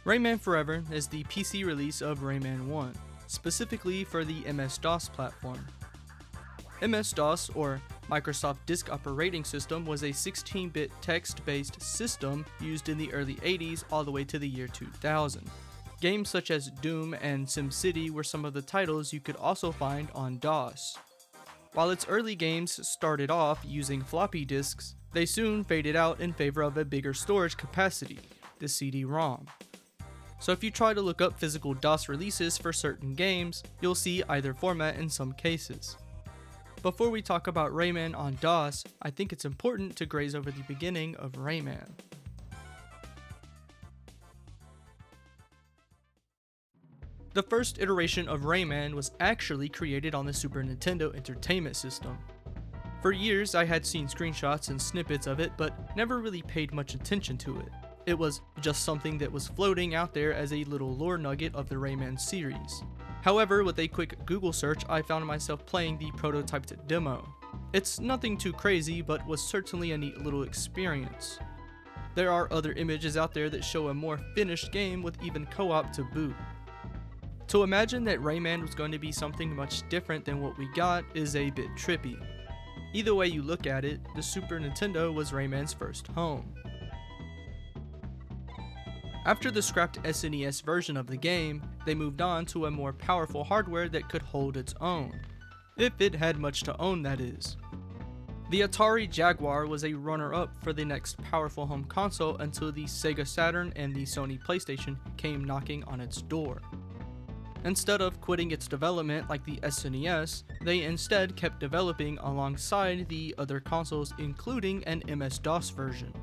Rayman Forever is the PC release of Rayman 1, specifically for the MS-DOS platform. MS-DOS, or Microsoft Disk Operating System, was a 16-bit text-based system used in the early 80s all the way to the year 2000. Games such as Doom and SimCity were some of the titles you could also find on DOS. While its early games started off using floppy disks, they soon faded out in favor of a bigger storage capacity, the CD-ROM. So if you try to look up physical DOS releases for certain games, you'll see either format in some cases. Before we talk about Rayman on DOS, I think it's important to graze over the beginning of Rayman. The first iteration of Rayman was actually created on the Super Nintendo Entertainment System. For years I had seen screenshots and snippets of it, but never really paid much attention to it. It was just something that was floating out there as a little lore nugget of the Rayman series. However, with a quick Google search, I found myself playing the prototyped demo. It's nothing too crazy, but was certainly a neat little experience. There are other images out there that show a more finished game with even co-op to boot. To imagine that Rayman was going to be something much different than what we got is a bit trippy. Either way you look at it, the Super Nintendo was Rayman's first home. After the scrapped SNES version of the game, they moved on to a more powerful hardware that could hold its own. If it had much to own, that is. The Atari Jaguar was a runner-up for the next powerful home console until the Sega Saturn and the Sony PlayStation came knocking on its door. Instead of quitting its development like the SNES, they instead kept developing alongside the other consoles, including an MS-DOS version.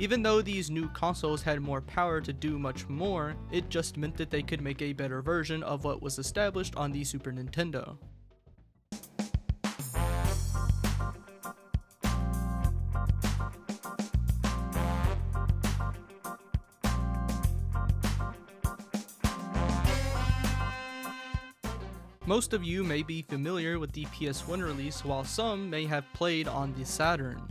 Even though these new consoles had more power to do much more, it just meant that they could make a better version of what was established on the Super Nintendo. Most of you may be familiar with the PS1 release, while some may have played on the Saturn.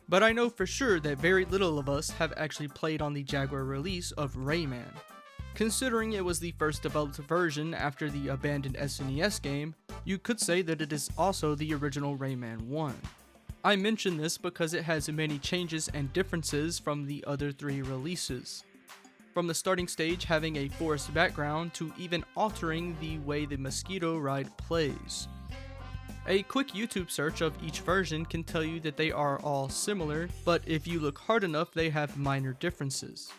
But I know for sure that very little of us have actually played on the Jaguar release of Rayman. Considering it was the first developed version after the abandoned SNES game, you could say that it is also the original Rayman 1. I mention this because it has many changes and differences from the other three releases. From the starting stage having a forest background to even altering the way the mosquito ride plays. A quick YouTube search of each version can tell you that they are all similar, but if you look hard enough they have minor differences.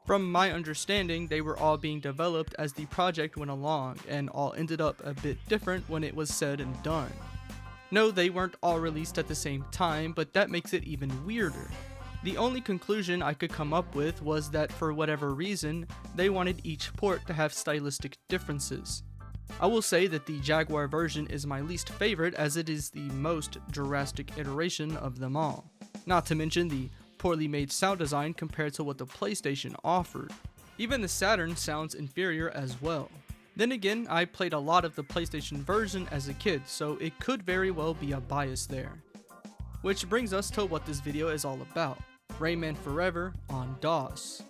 From my understanding, they were all being developed as the project went along, and all ended up a bit different when it was said and done. No, they weren't all released at the same time, but that makes it even weirder. The only conclusion I could come up with was that for whatever reason, they wanted each port to have stylistic differences. I will say that the Jaguar version is my least favorite as it is the most drastic iteration of them all. Not to mention the poorly made sound design compared to what the PlayStation offered. Even the Saturn sounds inferior as well. Then again, I played a lot of the PlayStation version as a kid, so it could very well be a bias there. Which brings us to what this video is all about. Rayman Forever on DOS.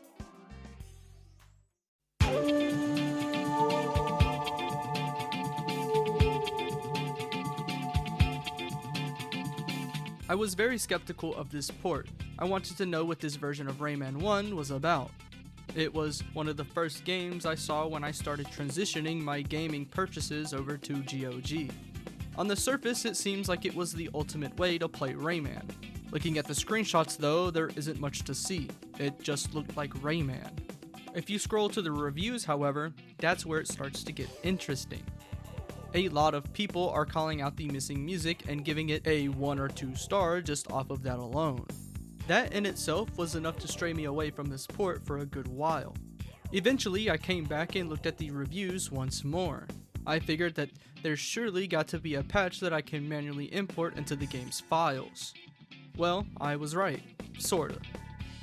I was very skeptical of this port. I wanted to know what this version of Rayman 1 was about. It was one of the first games I saw when I started transitioning my gaming purchases over to GOG. On the surface, it seems like it was the ultimate way to play Rayman. Looking at the screenshots though, there isn't much to see. It just looked like Rayman. If you scroll to the reviews, however, that's where it starts to get interesting. A lot of people are calling out the missing music and giving it a 1 or 2 star just off of that alone. That in itself was enough to stray me away from this port for a good while. Eventually, I came back and looked at the reviews once more. I figured that there's surely got to be a patch that I can manually import into the game's files. Well, I was right. Sorta.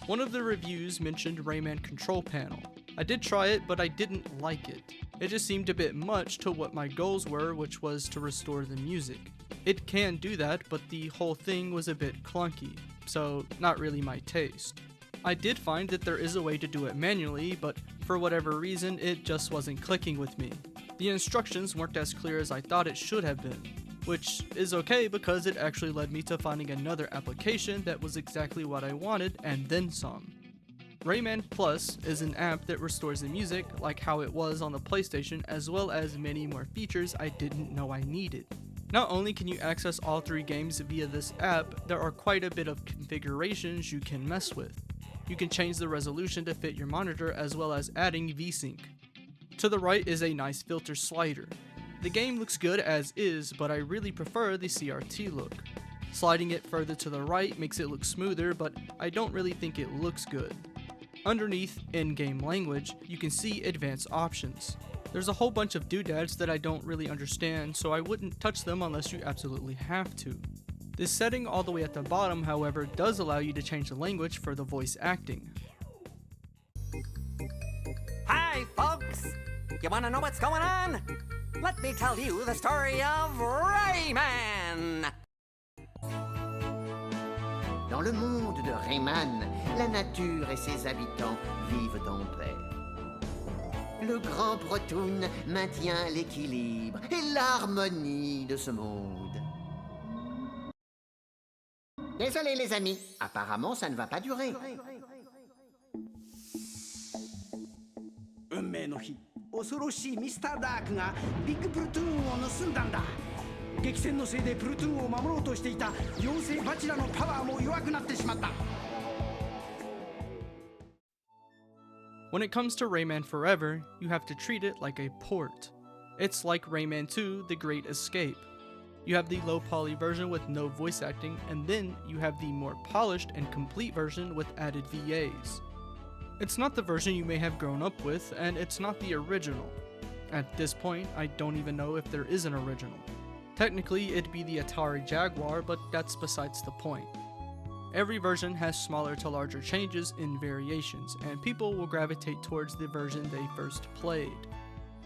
One of the reviews mentioned Rayman Control Panel. I did try it, but I didn't like it. It just seemed a bit much to what my goals were, which was to restore the music. It can do that, but the whole thing was a bit clunky, so not really my taste. I did find that there is a way to do it manually, but for whatever reason, it just wasn't clicking with me. The instructions weren't as clear as I thought it should have been, which is okay because it actually led me to finding another application that was exactly what I wanted and then some. Rayman Plus is an app that restores the music like how it was on the PlayStation, as well as many more features I didn't know I needed. Not only can you access all 3 games via this app, there are quite a bit of configurations you can mess with. You can change the resolution to fit your monitor, as well as adding VSync. To the right is a nice filter slider. The game looks good as is, but I really prefer the CRT look. Sliding it further to the right makes it look smoother, but I don't really think it looks good. Underneath in-game language, you can see advanced options. There's a whole bunch of doodads that I don't really understand, so I wouldn't touch them unless you absolutely have to. This setting all the way at the bottom, however, does allow you to change the language for the voice acting. Hi, folks! You wanna know what's going on? Let me tell you the story of Rayman! Dans le monde de Rayman, la nature et ses habitants vivent en paix. Le grand Protoon maintient l'équilibre et l'harmonie de ce monde. Désolé les amis, apparemment ça ne va pas durer. 運命の日、恐ろしいミスターダークがビッグプルトゥーンを盗んだんだ。激戦のせいでプルトゥーンを守ろうとしていた妖精バチラのパワーも弱くなってしまった。 When it comes to Rayman Forever, you have to treat it like a port. It's like Rayman 2: The Great Escape. You have the low poly version with no voice acting, and then you have the more polished and complete version with added VAs. It's not the version you may have grown up with, and it's not the original. At this point, I don't even know if there is an original. Technically, it'd be the Atari Jaguar, but that's besides the point. Every version has smaller to larger changes in variations, and people will gravitate towards the version they first played.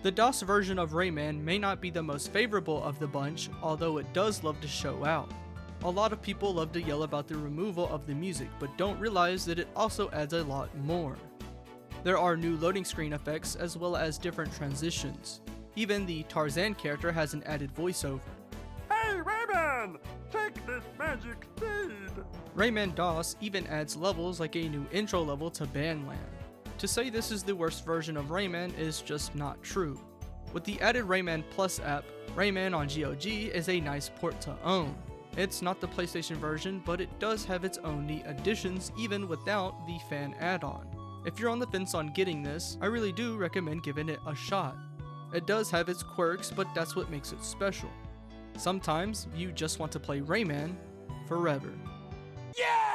The DOS version of Rayman may not be the most favorable of the bunch, although it does love to show out. A lot of people love to yell about the removal of the music, but don't realize that it also adds a lot more. There are new loading screen effects as well as different transitions. Even the Tarzan character has an added voiceover. Hey Rayman! Take this magic seed! Rayman DOS even adds levels like a new intro level to Bandland. To say this is the worst version of Rayman is just not true. With the added Rayman Plus app, Rayman on GOG is a nice port to own. It's not the PlayStation version, but it does have its own neat additions even without the fan add-on. If you're on the fence on getting this, I really do recommend giving it a shot. It does have its quirks, but that's what makes it special. Sometimes you just want to play Rayman forever. Yeah!